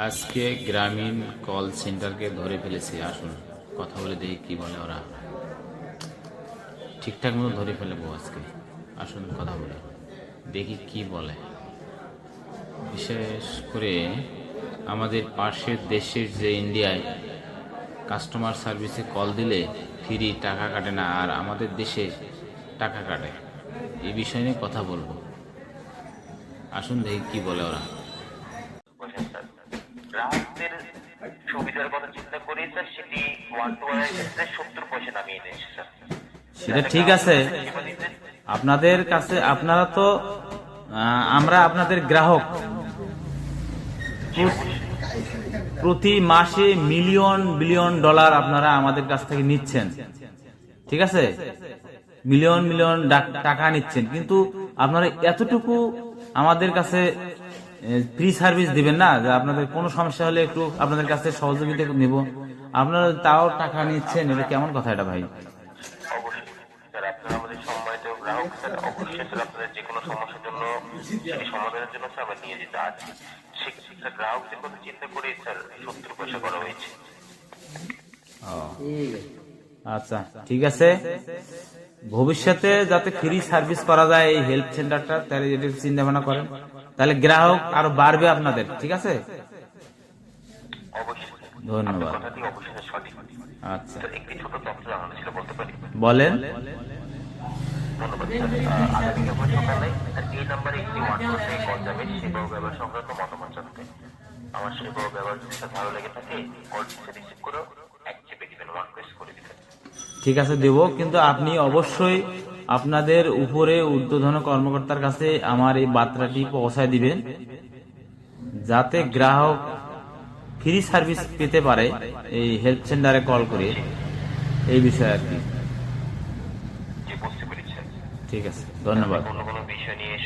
আজকে গ্রামীণ কল সেন্টারকে ধরে ফেলেছি। আসুন কথা বলে দেখি কি বলে ওরা। ঠিকঠাক মতো ধরে ফেলবো আজকে। আসুন কথা বলে দেখি কি বলে। বিশেষ করে আমাদের পাশের দেশের যে ইন্ডিয়ায় কাস্টমার সার্ভিসে কল দিলে ফ্রি, টাকা কাটে না, আর আমাদের দেশে টাকা কাটে। এই বিষয় নিয়ে কথা বলবো। আসুন দেখি কি বলে ওরা। গ্রাহকদের সুবিধার কথা চিন্তা করে স্যার সেটি ওয়ান টু ওয়ানের ক্ষেত্রে 70 পয়সা নামিয়ে এনেছে স্যার। সেটা ঠিক আছে, আপনাদের কাছে আপনারা তো আমরা আপনাদের গ্রাহক। প্রতি মাসে মিলিয়ন বিলিয়ন ডলার আপনারা আমাদের কাছ থেকে নিচ্ছেন, ঠিক আছে? মিলিয়ন মিলিয়ন টাকা নিচ্ছেন, কিন্তু আপনারা এতটুকু আমাদের কাছে ফ্রি সার্ভিস দিবেন না যে আপনাদের কোনো সমস্যা হলে একটু আপনাদের কাছে সহযোগিতা নিব, আপনারা তাও টাকা নিচ্ছেন? এটা কেমন কথা এটা ভাই? অবশ্যই স্যার, আপনারা আমাদের সম্মানিত গ্রাহক স্যার। অবশ্যই স্যার, আপনাদের যে কোনো সমস্যার জন্য সেটি সমাধানের জন্য স্যার আমরা নিয়ে যেতে আছি। সেক্ষেত্রে গ্রাহকদের কথা চিন্তা করে স্যার 70 পয়সা করা হয়েছে। আচ্ছা ঠিক আছে, ভবিষ্যতে যাতে ফ্রি সার্ভিস করা যায় এই হেল্প সেন্টারটা, তাহলে এটা চিন্তা ভাবনা করেন, তাহলে গ্রাহক আরো বাড়বে আপনাদের, ঠিক আছে? অবশ্যই ধন্যবাদ। কথাটি অবশ্যই সঠিক। আচ্ছা স্যার, একটি ছোট তথ্য জানানো ছিল, বলতে পারি? বলেন। ধন্যবাদ স্যার। আগামীকাল সকালে এই নাম্বারে একটি ওয়ান থেকে কল যাবে সেবা ও ব্যবহার সংক্রান্ত মতামত জানাতে। আমার সেবা ও ব্যবহার যদি স্যার ভালো লেগে থাকে কলটি রিসিভ করে এক চেপে দিবেন, ওয়ান প্রেস করে দিবেন। ঠিক আছে দেব, কিন্তু আপনি অবশ্যই আপনাদের উপরে ঊর্ধ্বতন কর্মকর্তার কাছে আমার এই বার্তাটি পৌঁছায় দিবেন, যাতে গ্রাহক ফ্রি সার্ভিস পেতে পারে এই হেল্প সেন্টারে কল করে, এই বিষয়ে আর কি। যে বুঝতে পেরেছেন। ঠিক আছে, ধন্যবাদ। কোনো কোনো বিষয় নিয়ে